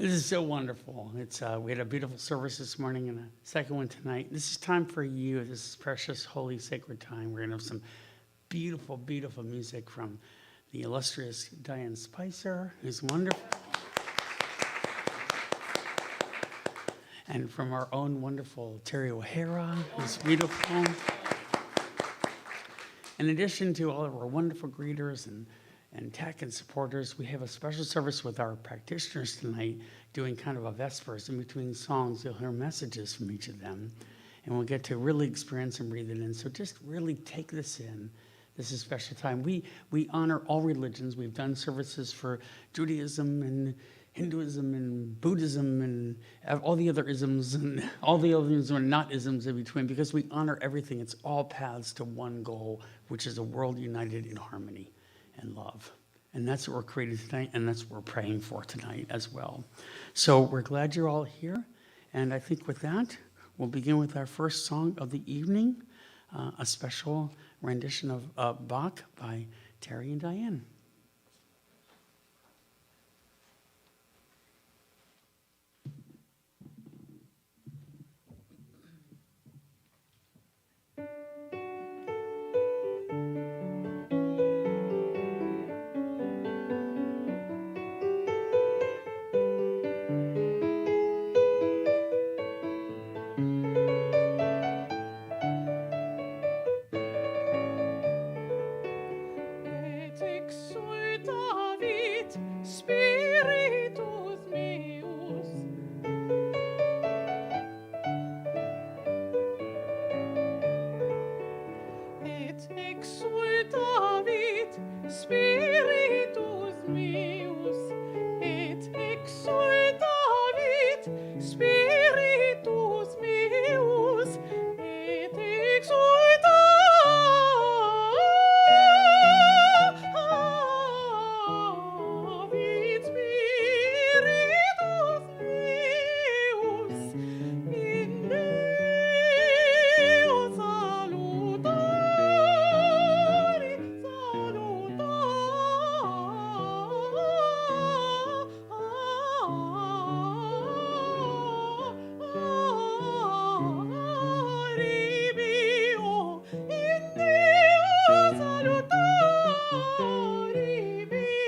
This is so wonderful. We had a beautiful service this morning and a second one tonight. This is time for you. This is precious, holy, sacred time. We're going to have some beautiful, beautiful music from the illustrious Diann Spicer, who's wonderful. And from our own wonderful Terry O'Hara, who's beautiful. In addition to all of our wonderful greeters and tech and supporters, we have a special service with our practitioners tonight doing kind of a Vespers. In between songs, you'll hear messages from each of them. And we'll get to really experience and breathe it in. So just really take this in. This is a special time. We honor all religions. We've done services for Judaism and Hinduism and Buddhism and all the other isms and all the other isms are not isms in between because we honor everything. It's all paths to one goal, which is a world united in harmony and love. And that's what we're created tonight, and that's what we're praying for tonight as well. So we're glad you're all here. And I think with that, we'll begin with our first song of the evening, a special rendition of Bach by Terry and Diann. Exultavit, Spiritus Meus. Et exultavit, Spiritus meus. Et exultavit, Spiritus meus. Et exultavit, Spiritus meus. In Deo salutari, salutari mio. In Deo salutari mio.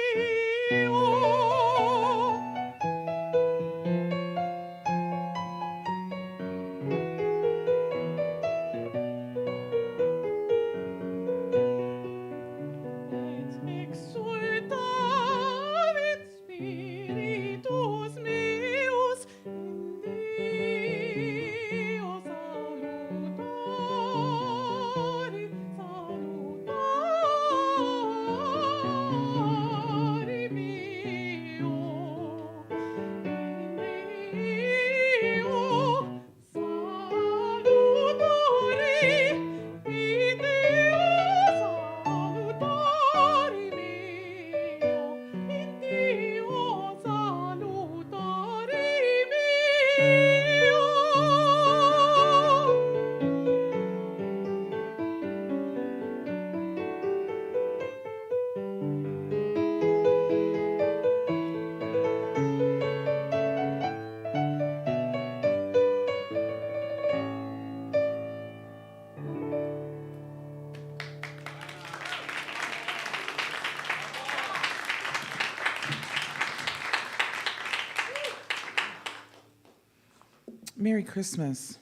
Et exultavit, Spiritus meus. In Deo salutari, salutari mio. In Deo salutari, in Deo salutari mio. In Deo salutari mio. Merry Christmas.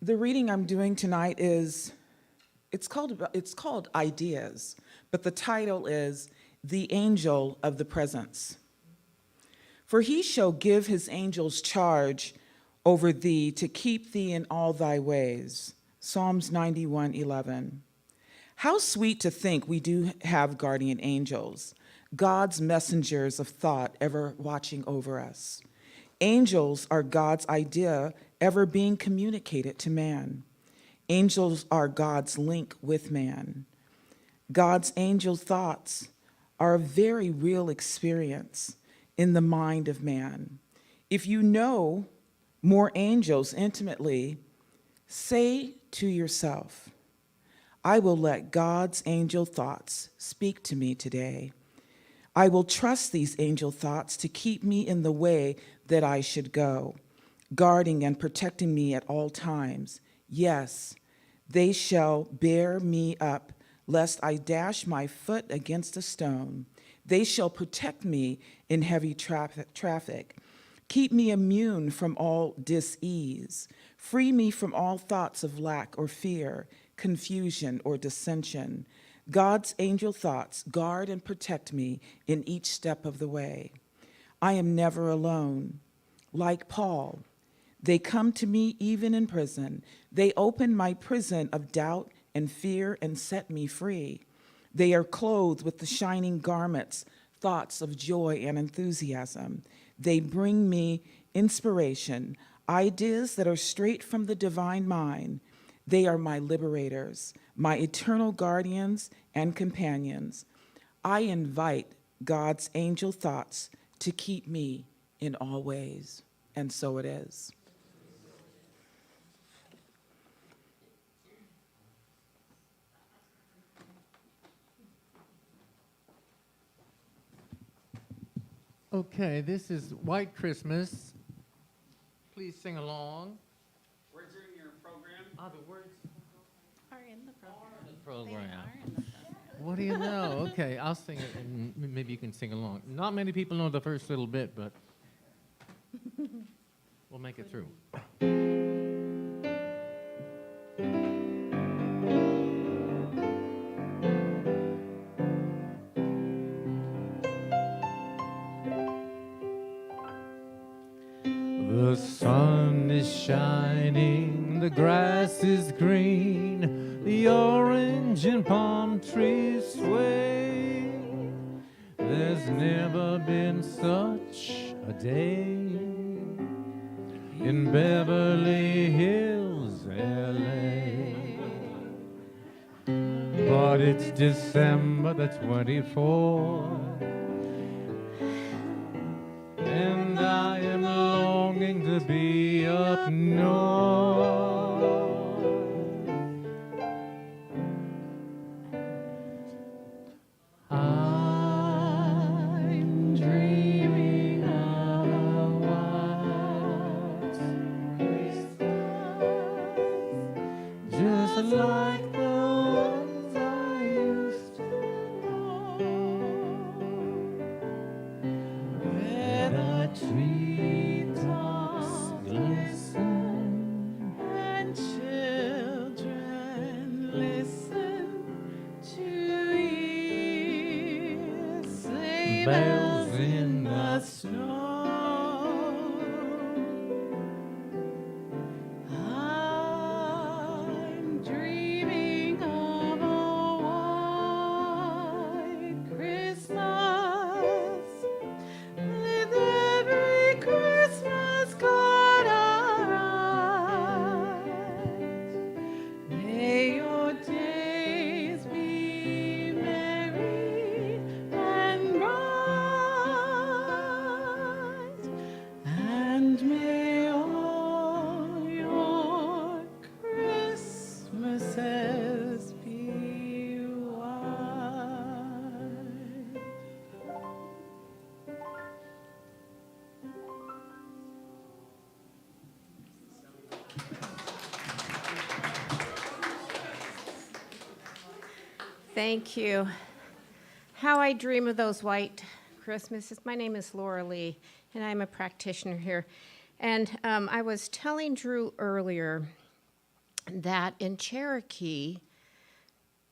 The reading I'm doing tonight is, it's called Ideas, but the title is The Angel of the Presence. For he shall give his angels charge over thee to keep thee in all thy ways. Psalms 91:11. How sweet to think we do have guardian angels, God's messengers of thought ever watching over us. Angels are God's idea ever being communicated to man. Angels are God's link with man. God's angel thoughts are a very real experience in the mind of man. If you know more angels intimately, say to yourself, I will let God's angel thoughts speak to me today. I will trust these angel thoughts to keep me in the way that I should go, guarding and protecting me at all times. Yes, they shall bear me up, lest I dash my foot against a stone. They shall protect me in heavy traffic. Keep me immune from all dis-ease. Free me from all thoughts of lack or fear, confusion or dissension. God's angel thoughts guard and protect me in each step of the way. I am never alone. Like Paul, they come to me even in prison. They open my prison of doubt and fear and set me free. They are clothed with the shining garments, thoughts of joy and enthusiasm. They bring me inspiration, ideas that are straight from the divine mind. They are my liberators, my eternal guardians and companions. I invite God's angel thoughts to keep me in all ways. And so it is. Okay, this is White Christmas. Please sing along. Words are in your program. The words Are in the program. of the They program. are in the program. What do you know? Okay, I'll sing it, and maybe you can sing along. Not many people know the first little bit, but we'll make it through. The sun is shining, the grass is green, the orange and palm trees sway. There's never been such a day in Beverly Hills, LA. But it's December the 24th, and I am longing to be up north. I'm dreaming of a white Christmas, just like the ones I used to know, where the treetops glisten And children listen to hear sleigh bells bells in the the snow. I'm dreaming of a white Christmas with every Christmas card I write. May your days be merry and bright, and may all your Christmases be white. Thank you. How I dream of those white Christmases. My name is Laura Lee, and I'm a practitioner here. And I was telling Drew earlier that in Cherokee,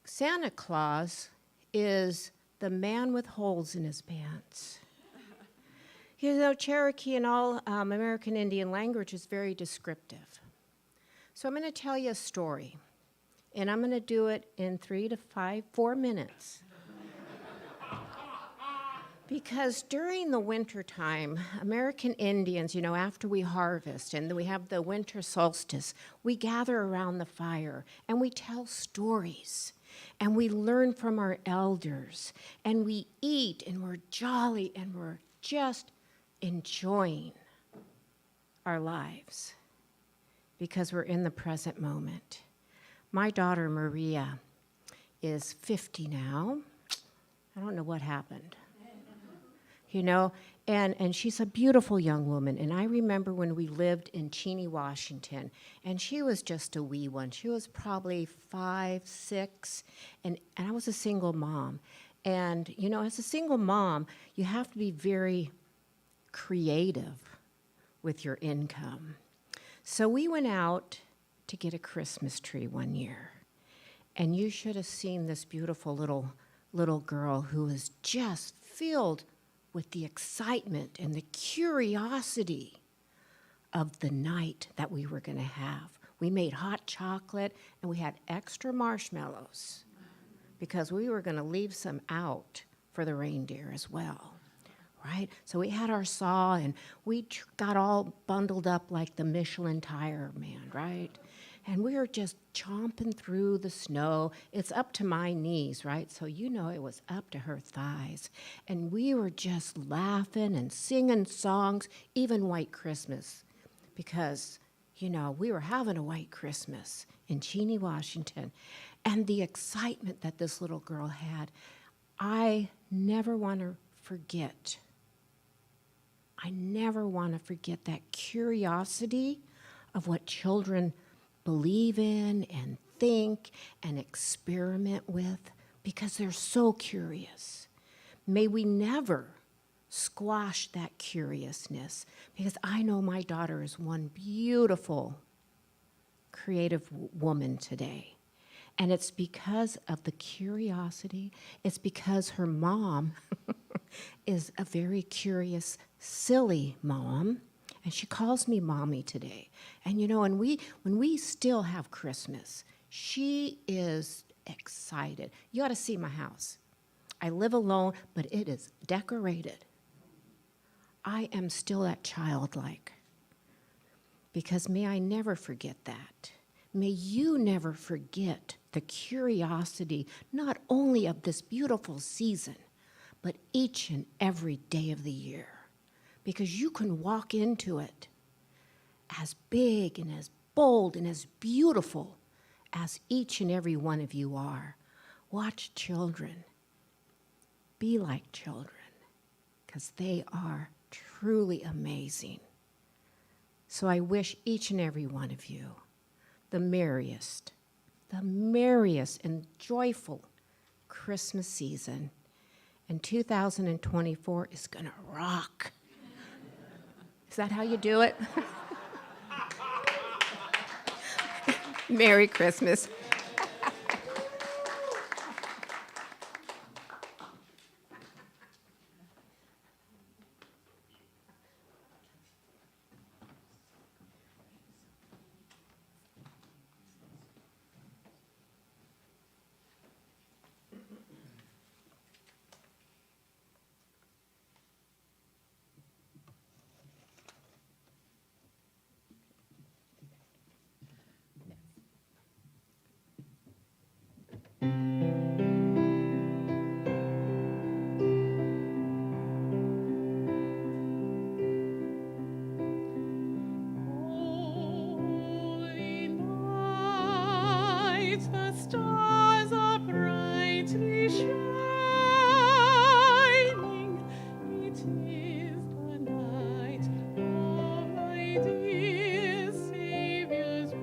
Santa Claus is the man with holes in his pants. You know, Cherokee in all American Indian language is very descriptive. So I'm going to tell you a story. And I'm going to do it in 4 minutes. Because during the winter time, American Indians, you know, after we harvest and we have the winter solstice, we gather around the fire and we tell stories and we learn from our elders and we eat and we're jolly and we're just enjoying our lives because we're in the present moment. My daughter, Maria, is 50 now. I don't know what happened. you know, and she's a beautiful young woman. And I remember when we lived in Cheney, Washington, and she was just a wee one. She was probably 5, 6, and I was a single mom. And, you know, as a single mom, you have to be very creative with your income. So we went out to get a Christmas tree one year. And you should have seen this beautiful little girl who was just filled with the excitement and the curiosity of the night that we were going to have. We made hot chocolate, and we had extra marshmallows because we were going to leave some out for the reindeer as well, right? So we had our saw, and we got all bundled up like the Michelin tire man, right? And we were just chomping through the snow. It's up to my knees, right? So you know it was up to her thighs. And we were just laughing and singing songs, even White Christmas, because, you know, we were having a white Christmas in Cheney, Washington. And the excitement that this little girl had, I never want to forget. I never want to forget that curiosity of what children believe in and think and experiment with, because they're so curious. May we never squash that curiousness, because I know my daughter is one beautiful, creative woman today. And it's because of the curiosity. It's because her mom is a very curious, silly mom. And she calls me mommy today. And you know, when we still have Christmas, she is excited. You ought to see my house. I live alone, but it is decorated. I am still that childlike. Because may I never forget that. May you never forget the curiosity, not only of this beautiful season, but each and every day of the year. Because you can walk into it as big and as bold and as beautiful as each and every one of you are. Watch children. Be like children, because they are truly amazing. So I wish each and every one of you the merriest and joyful Christmas season. And 2024 is going to rock. Is that how you do it? Merry Christmas. Holy night, the stars are brightly shining. It is the night of my dear Savior's birth.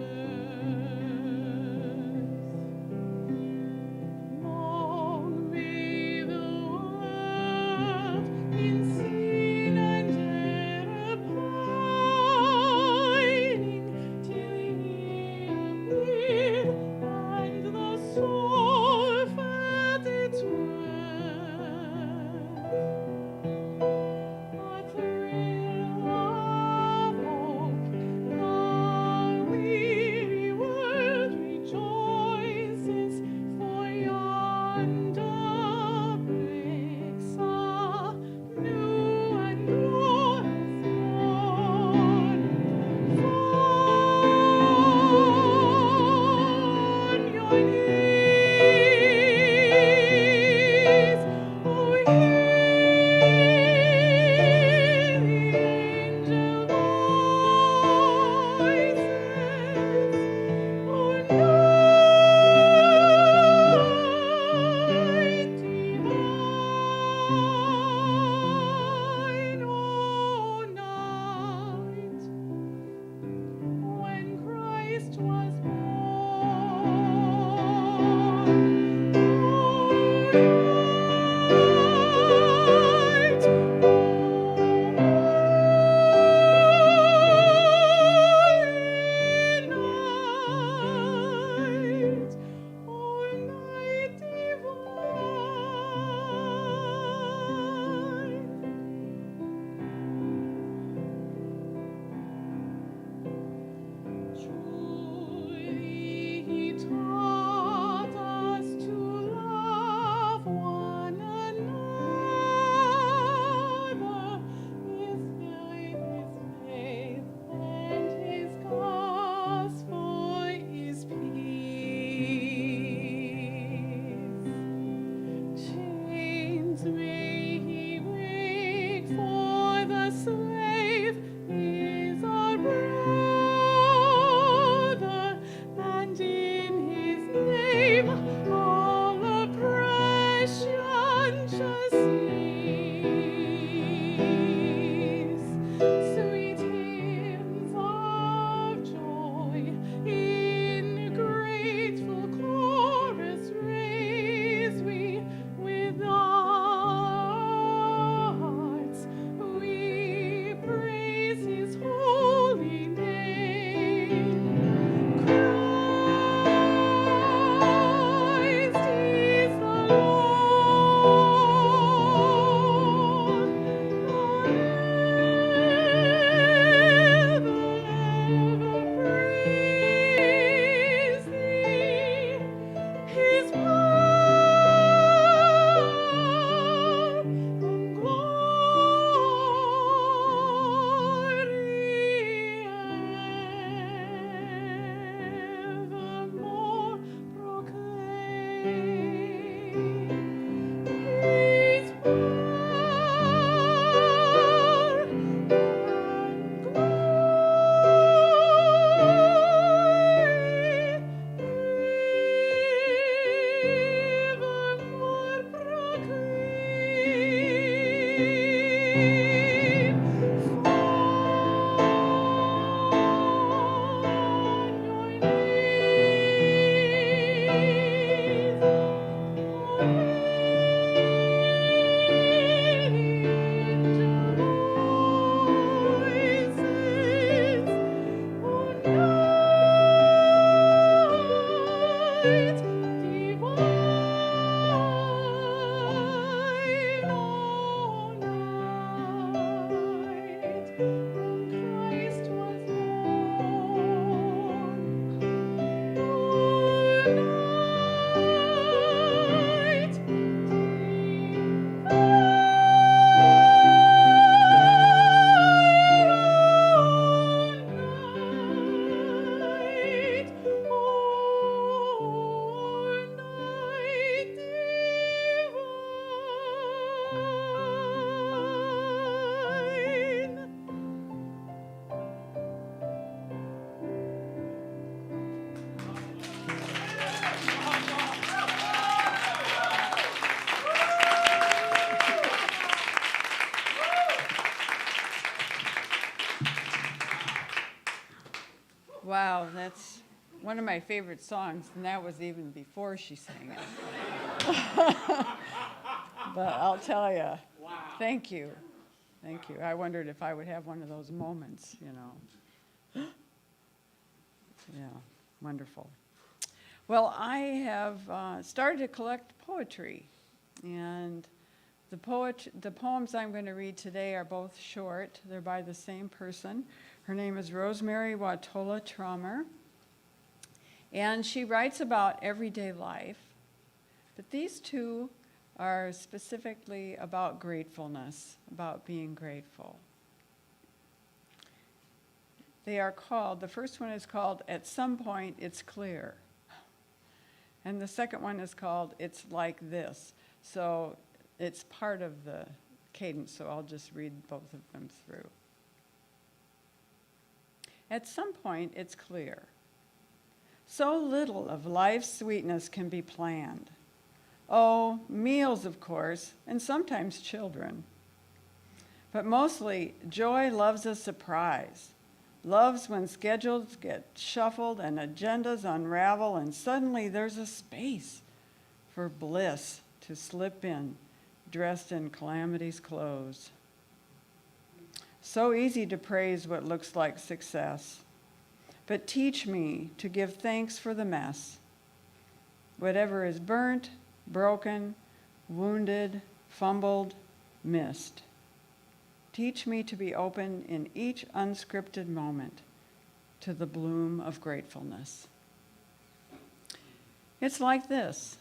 Wow, that's one of my favorite songs, and that was even before she sang it. But I'll tell you, thank you. Thank you. I wondered if I would have one of those moments, you know. Yeah, wonderful. Well, I have started to collect poetry, and the poems I'm going to read today are both short. They're by the same person. Her name is Rosemary Watola Trommer, and she writes about everyday life, but these two are specifically about gratefulness, about being grateful. They are called, the first one is called At Some Point It's Clear, and the second one is called It's Like This. So it's part of the cadence, so I'll just read both of them through. At some point, it's clear. So little of life's sweetness can be planned. Oh, meals, of course, and sometimes children. But mostly, joy loves a surprise. Loves when schedules get shuffled and agendas unravel, and suddenly there's a space for bliss to slip in, dressed in calamity's clothes. So easy to praise what looks like success, but teach me to give thanks for the mess. Whatever is burnt, broken, wounded, fumbled, missed. Teach me to be open in each unscripted moment to the bloom of gratefulness. It's like this.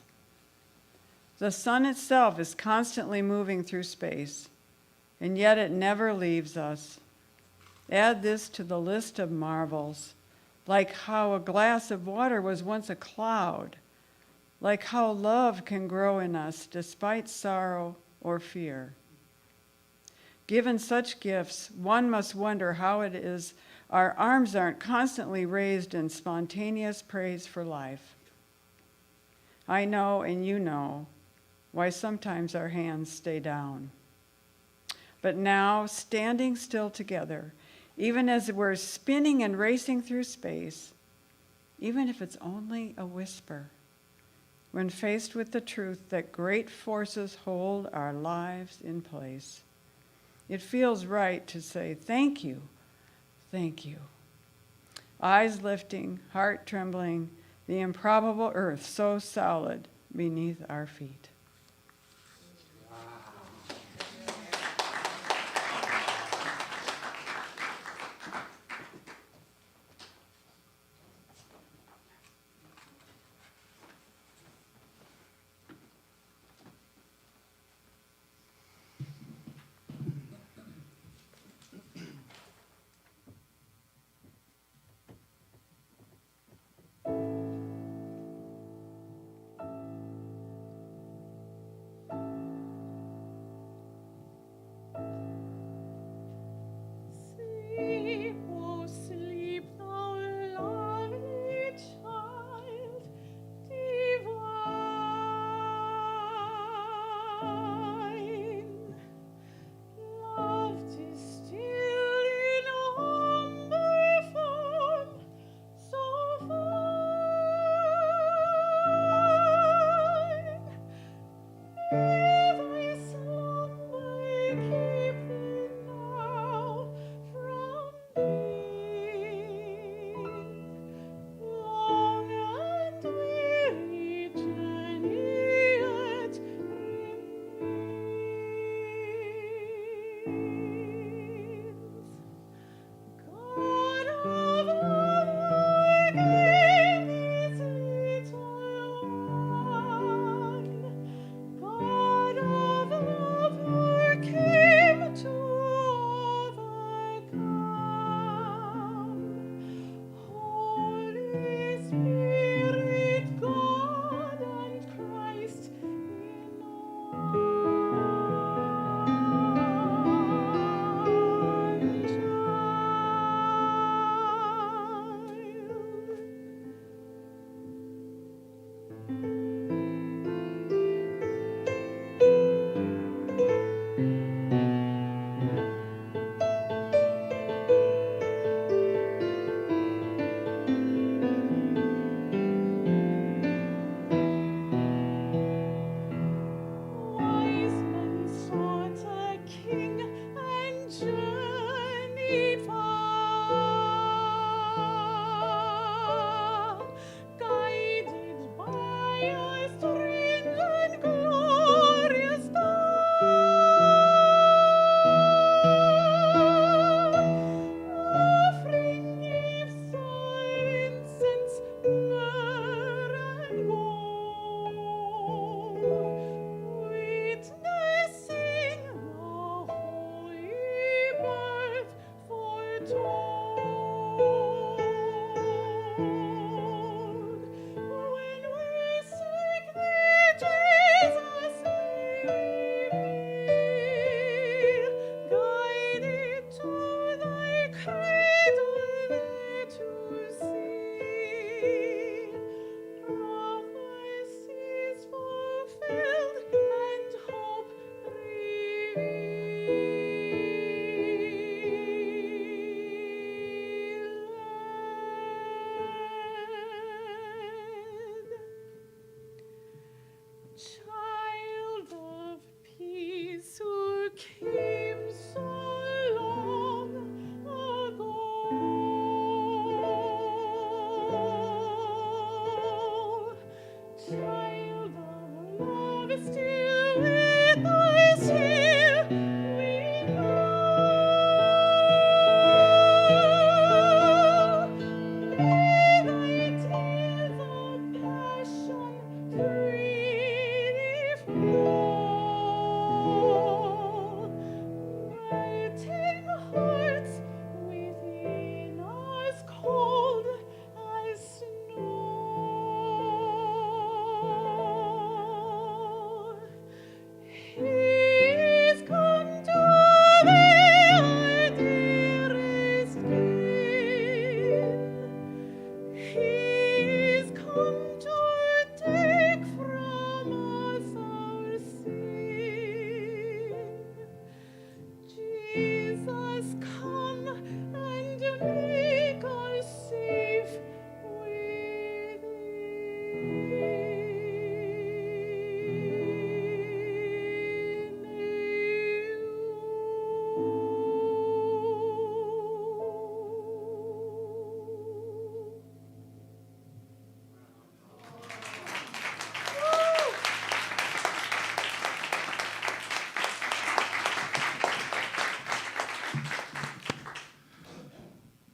The sun itself is constantly moving through space, and yet it never leaves us. Add this to the list of marvels, like how a glass of water was once a cloud, like how love can grow in us despite sorrow or fear. Given such gifts, one must wonder how it is our arms aren't constantly raised in spontaneous praise for life. I know, and you know, why sometimes our hands stay down. But now, standing still together, even as we're spinning and racing through space, even if it's only a whisper, when faced with the truth that great forces hold our lives in place, it feels right to say thank you, thank you. Eyes lifting, heart trembling, the improbable earth so solid beneath our feet.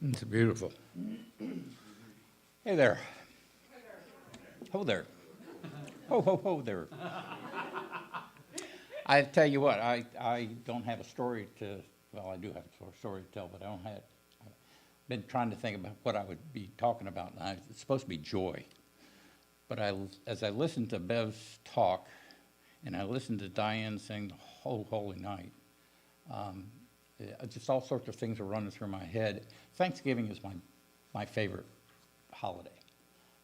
It's beautiful. Hey there. Ho there. Ho, ho, ho there. I tell you what, I don't have a story to, well, I do have a story to tell, but I've been trying to think about what I would be talking about. And it's supposed to be joy. But as I listened to Bev's talk, and I listened to Diann sing the whole Holy Night, just all sorts of things are running through my head. Thanksgiving is my favorite holiday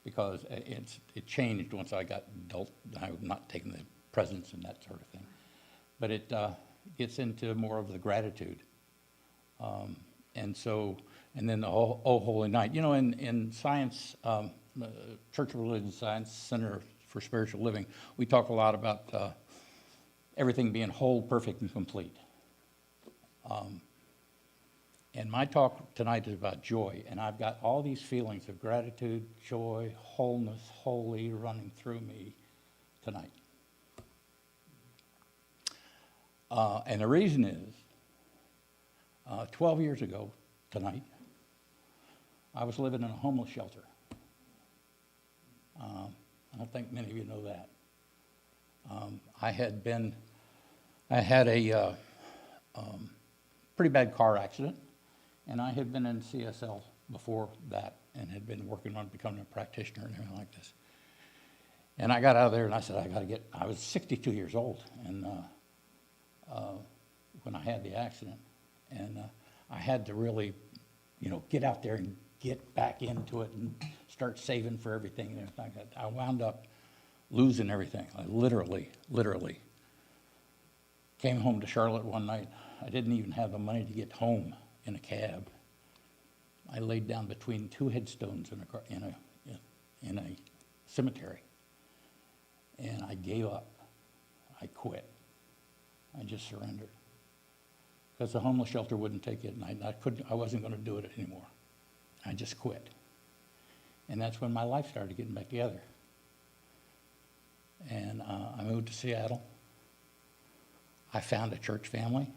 because it changed once I got adult. I'm not taking the presents and that sort of thing. But it gets into more of the gratitude. And then the whole Holy Night. You know, in science, Church of Religion Science Center for Spiritual Living, we talk a lot about everything being whole, perfect, and complete. And my talk tonight is about joy, and I've got all these feelings of gratitude, joy, wholeness, holy running through me tonight. And the reason is, 12 years ago tonight, I was living in a homeless shelter. I don't think many of you know that. I had a pretty bad car accident, and I had been in CSL before that and had been working on becoming a practitioner and everything like this. And I got out of there and I said, I was 62 years old and when I had the accident. And I had to really, get out there and get back into it and start saving for everything and everything like that. I wound up losing everything. I literally came home to Charlotte one night. I didn't even have the money to get home in a cab. I laid down between two headstones in a cemetery, and I gave up. I quit. I just surrendered because the homeless shelter wouldn't take it, and I wasn't going to do it anymore. I just quit, and that's when my life started getting back together. And I moved to Seattle. I found a church family.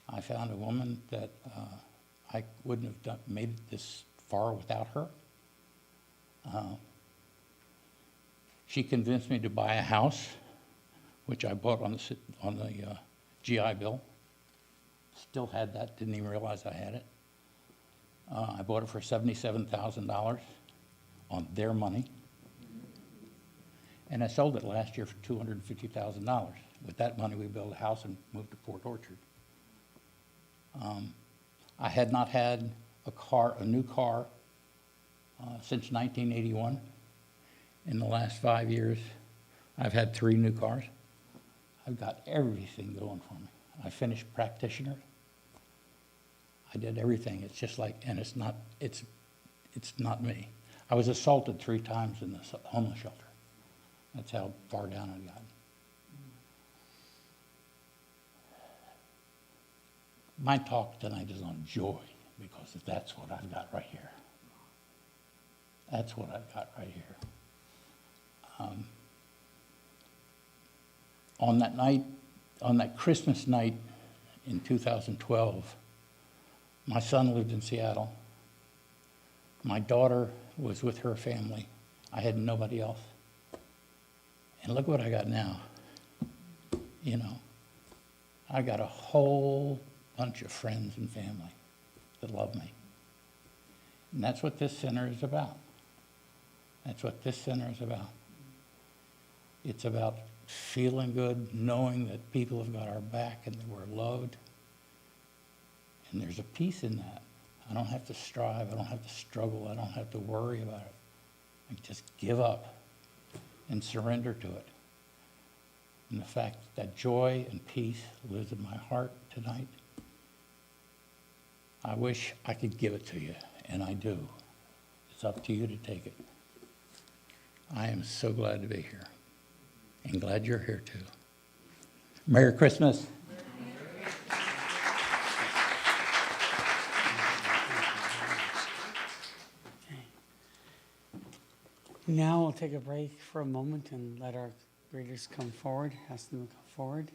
I found a woman that I wouldn't have made it this far without her. She convinced me to buy a house, which I bought on the GI Bill. Still had that, didn't even realize I had it. I bought it for $77,000 on their money. And I sold it last year for $250,000. With that money, we built a house and moved to Port Orchard. I had not had a new car, since 1981. In the last 5 years, I've had 3 new cars. I've got everything going for me. I finished practitioner. I did everything. It's just like, and it's not me. I was assaulted 3 times in the homeless shelter. That's how far down I got. My talk tonight is on joy, because that's what I've got right here. That's what I've got right here. On that night, on that Christmas night in 2012, my son lived in Seattle. My daughter was with her family. I had nobody else. And look what I got now. You know, I got a whole bunch of friends and family that love me. And that's what this center is about. That's what this center is about. It's about feeling good, knowing that people have got our back and that we're loved. And there's a peace in that. I don't have to strive. I don't have to struggle. I don't have to worry about it. I just give up and surrender to it. And the fact that joy and peace lives in my heart tonight, I wish I could give it to you, and I do. It's up to you to take it. I am so glad to be here, and glad you're here too. Merry Christmas. Now we'll take a break for a moment and let our greeters come forward, ask them to come forward.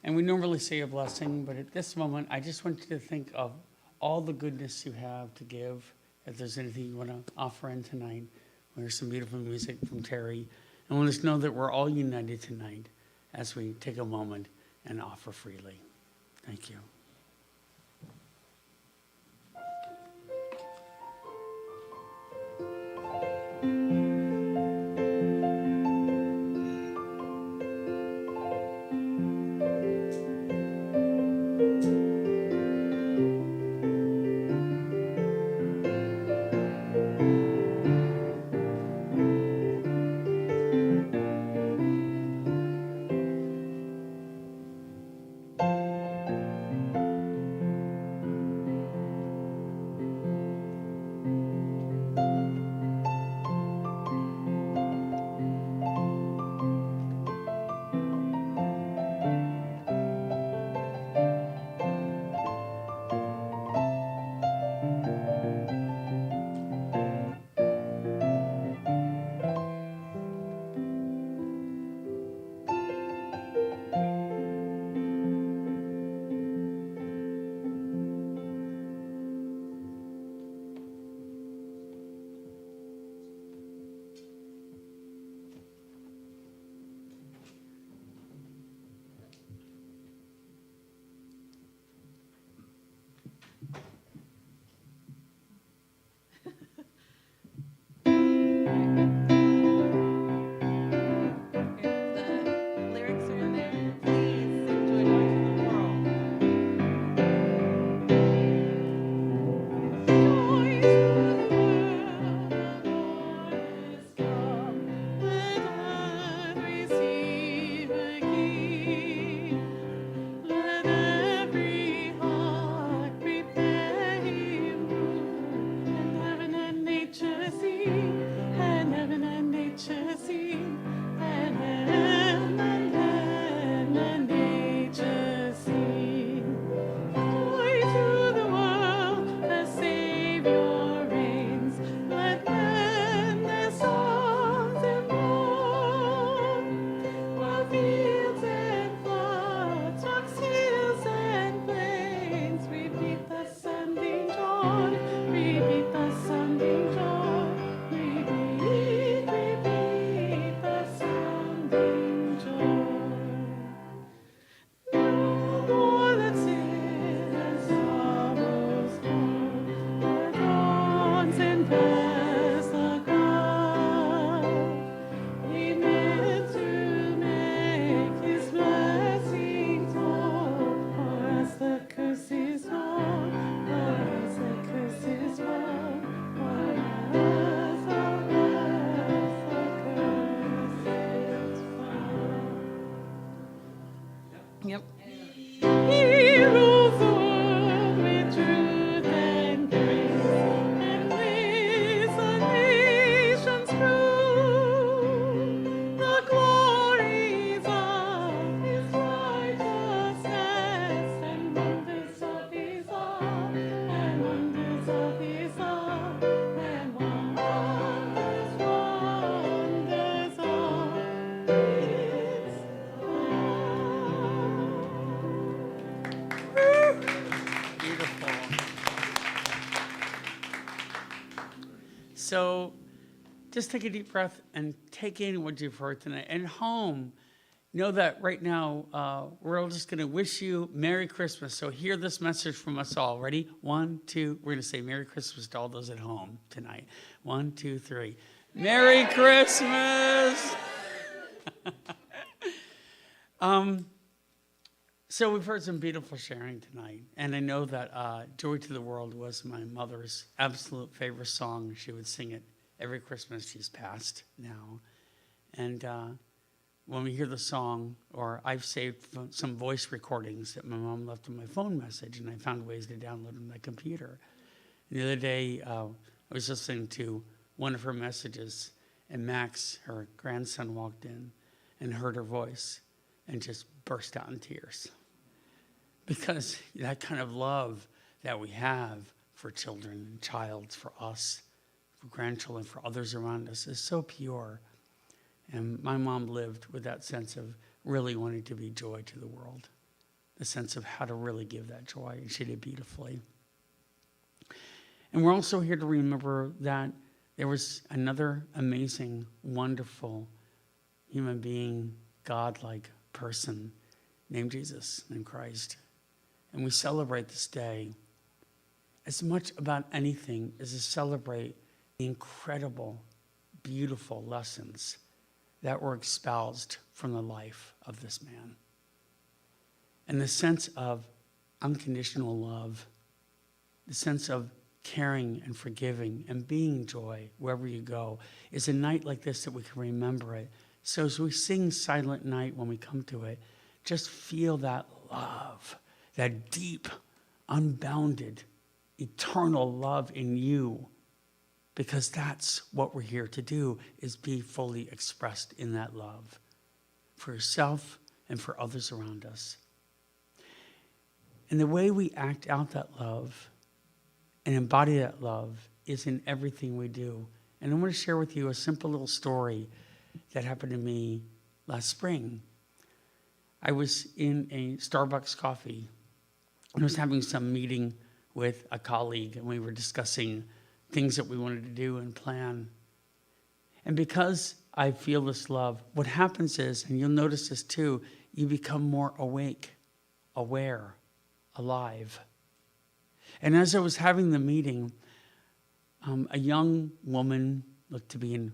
And we normally say a blessing, but at this moment, I just want you to think of all the goodness you have to give. If there's anything you want to offer in tonight, there's some beautiful music from Terry. And let us know that we're all united tonight as we take a moment and offer freely. Thank you. Yep. He rules the world with truth and grace, and leads the nations through the glories of His righteousness and wonders of His love, and wonders of His love, and wonders of His love. Beautiful. So just take a deep breath and take in what you've heard tonight. And home, know that right now, we're all just going to wish you Merry Christmas. So hear this message from us all. Ready? 1, 2. We're going to say Merry Christmas to all those at home tonight. 1, 2, 3. Merry Christmas! So we've heard some beautiful sharing tonight, and I know that Joy to the World was my mother's absolute favorite song. She would sing it every Christmas. She's passed now. And when we hear the song, or I've saved some voice recordings that my mom left on my phone message, and I found ways to download them on my computer. And the other day, I was listening to one of her messages, and Max, her grandson, walked in and heard her voice and just burst out in tears. Because that kind of love that we have for children and childs, for us, for grandchildren, for others around us is so pure. And my mom lived with that sense of really wanting to be joy to the world, the sense of how to really give that joy, and she did beautifully. And we're also here to remember that there was another amazing, wonderful human being, God-like person named Jesus, named Christ. And we celebrate this day as much about anything as to celebrate the incredible, beautiful lessons that were espoused from the life of this man. And the sense of unconditional love, the sense of caring and forgiving and being joy wherever you go, is a night like this that we can remember it. So as we sing Silent Night when we come to it, just feel that love, that deep, unbounded, eternal love in you, because that's what we're here to do, is be fully expressed in that love for yourself and for others around us. And the way we act out that love and embody that love is in everything we do. And I want to share with you a simple little story that happened to me last spring. I was in a Starbucks coffee, and I was having some meeting with a colleague, and we were discussing things that we wanted to do and plan. And because I feel this love, what happens is, and you'll notice this too, you become more awake, aware, alive. And as I was having the meeting, a young woman, looked to be an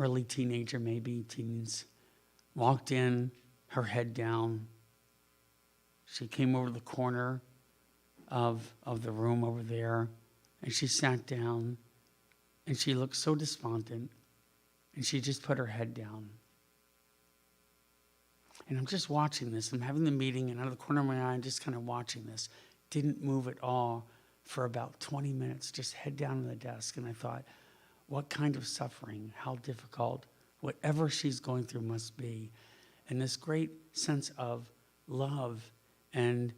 early teenager, maybe teens, walked in, her head down. She came over to the corner of the room over there, and she sat down, and she looked so despondent, and she just put her head down. And I'm just watching this. I'm having the meeting, and out of the corner of my eye, I'm just kind of watching this. Didn't move at all for about 20 minutes, just head down on the desk. And I thought, what kind of suffering, how difficult, whatever she's going through must be. And this great sense of love and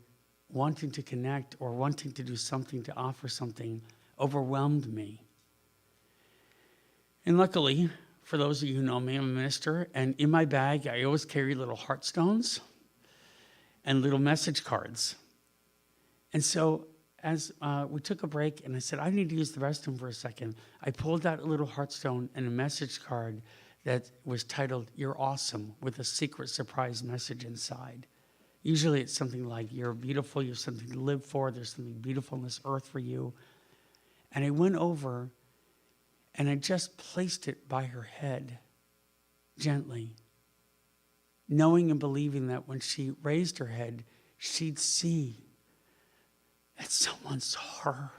wanting to connect or wanting to do something, to offer something, overwhelmed me. And luckily, for those of you who know me, I'm a minister, and in my bag, I always carry little heartstones and little message cards. And so as we took a break, and I said, I need to use the restroom for a second, I pulled out a little heartstone and a message card that was titled, "You're Awesome," with a secret surprise message inside. Usually it's something like, you're beautiful, you have something to live for, there's something beautiful on this earth for you. And I went over and I just placed it by her head, gently, knowing and believing that when she raised her head, she'd see that someone saw her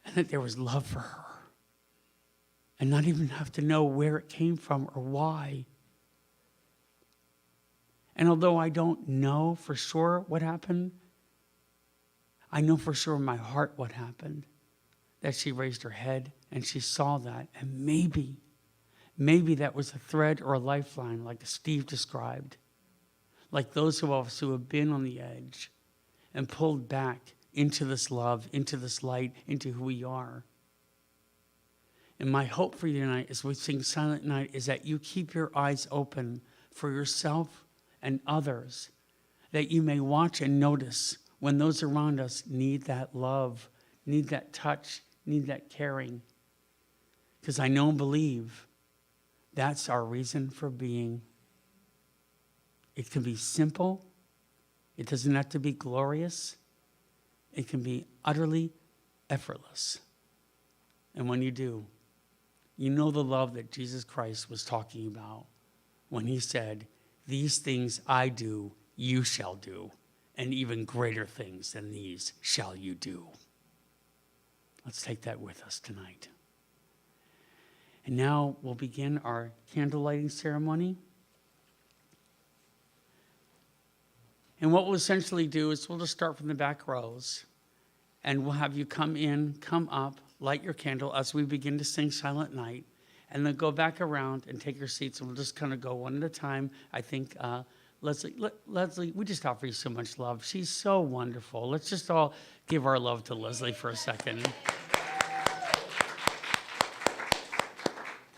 and that there was love for her, and not even have to know where it came from or why. And although I don't know for sure what happened, I know for sure in my heart what happened. That she raised her head and she saw that. And maybe that was a thread or a lifeline like Steve described. Like those of us who have been on the edge and pulled back into this love, into this light, into who we are. And my hope for you tonight as we sing Silent Night is that you keep your eyes open for yourself and others, that you may watch and notice when those around us need that love, need that touch, need that caring. Because I know and believe that's our reason for being. It can be simple. It doesn't have to be glorious. It can be utterly effortless. And when you do, you know the love that Jesus Christ was talking about when he said, "These things I do, you shall do, and even greater things than these shall you do." Let's take that with us tonight. And now we'll begin our candle lighting ceremony. And what we'll essentially do is we'll just start from the back rows. And we'll have you come in, come up, light your candle as we begin to sing Silent Night. And then go back around and take your seats. And we'll just kind of go one at a time. I think, Leslie, we just offer you so much love. She's so wonderful. Let's just all give our love to Leslie for a second.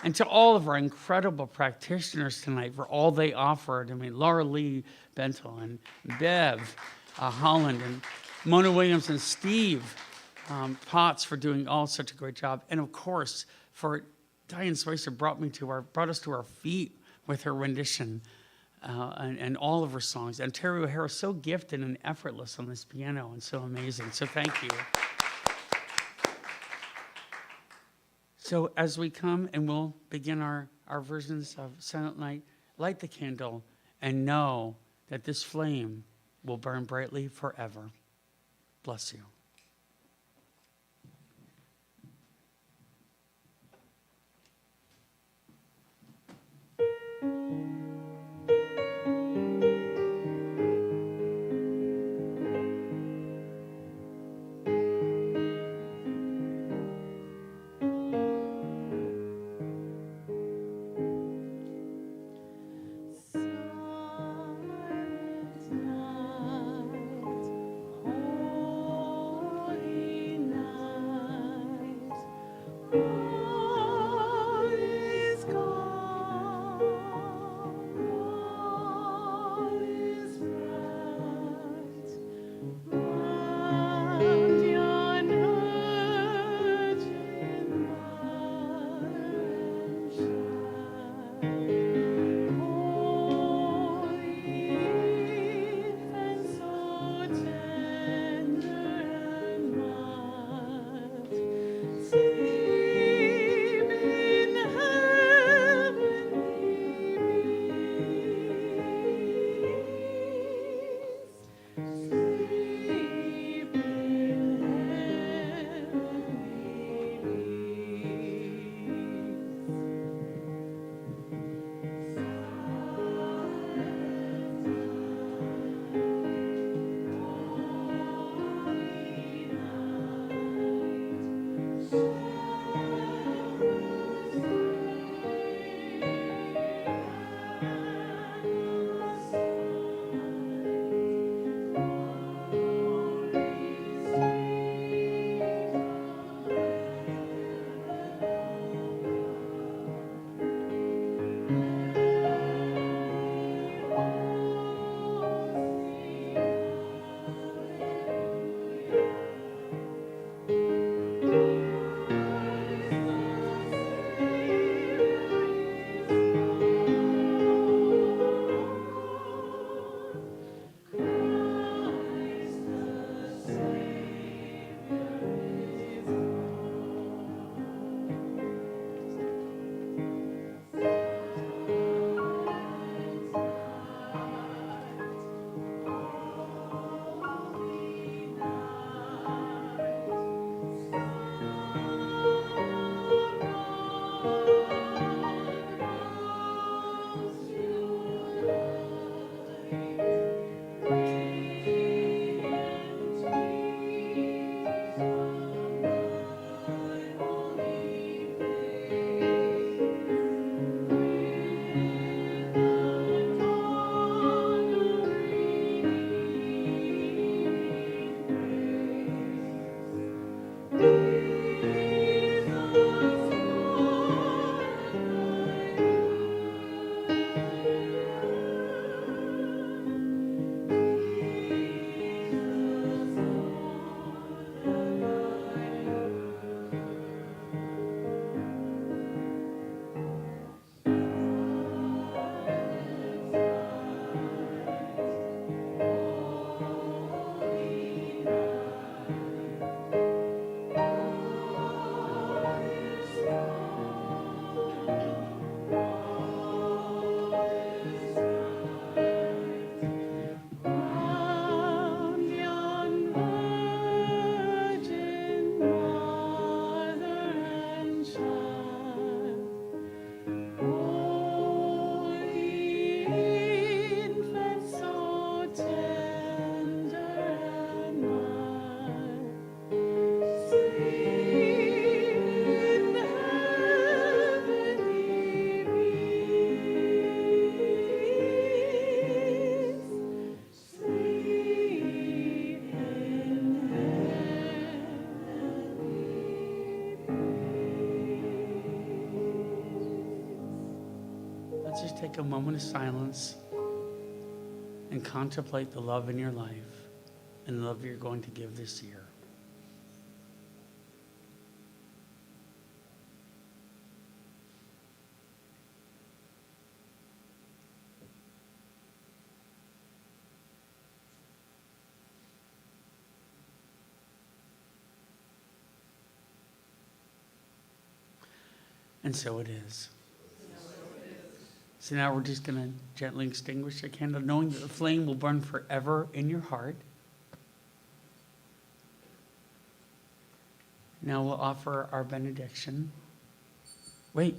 And to all of our incredible practitioners tonight for all they offered. I mean, Laura Lee, Bentle, and Bev, Holland, and Mona Williams, and Steve Potts for doing all such a great job. And of course, for Diann Spicer brought us to our feet with her rendition and all of her songs. And Terry O'Hara, so gifted and effortless on this piano and so amazing. So thank you. So as we come and we'll begin our versions of Silent Night, light the candle and know that this flame will burn brightly forever. Bless you. Silent night, let's just take a moment of silence and contemplate the love in your life and the love you're going to give this year. And so it is. So now we're just going to gently extinguish the candle, knowing that the flame will burn forever in your heart. Now we'll offer our benediction. Wait.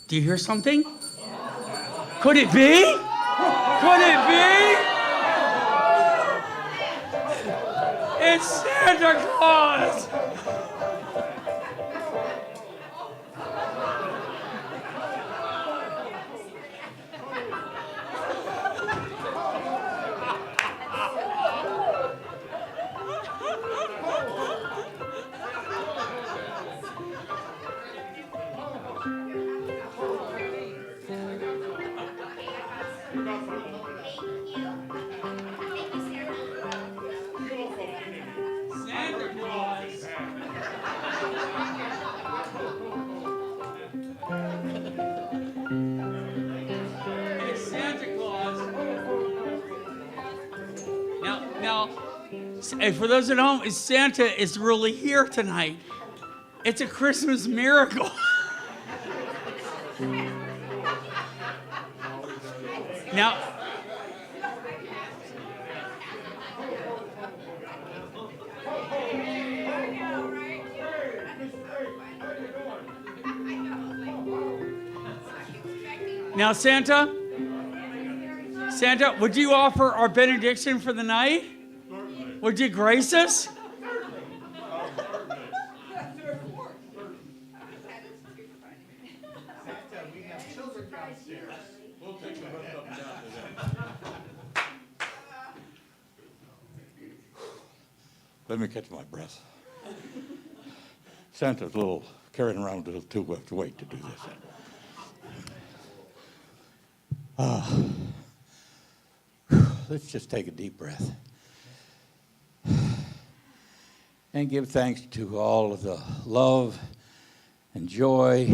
Do you hear something? Could it be? Could it be? It's Santa Claus! And for those at home, Santa is really here tonight. It's a Christmas miracle. Now, Santa, would you offer our benediction for the night? Would you grace us? Let me catch my breath. Santa's a little carrying around a little too much weight to do this. Let's just take a deep breath. And give thanks to all of the love and joy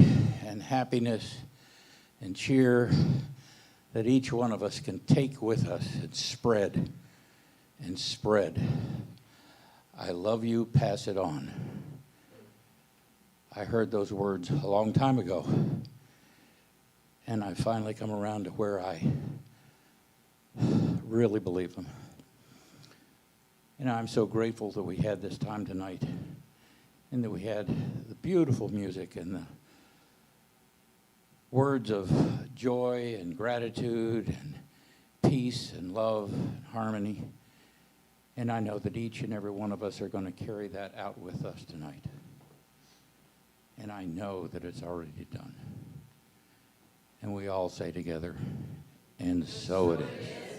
and happiness and cheer that each one of us can take with us and spread and spread. I love you, pass it on. I heard those words a long time ago, and I finally come around to where I really believe them. And I'm so grateful that we had this time tonight and that we had the beautiful music and the words of joy and gratitude and peace and love and harmony. And I know that each and every one of us are going to carry that out with us tonight. And I know that it's already done. And we all say together, and so it is.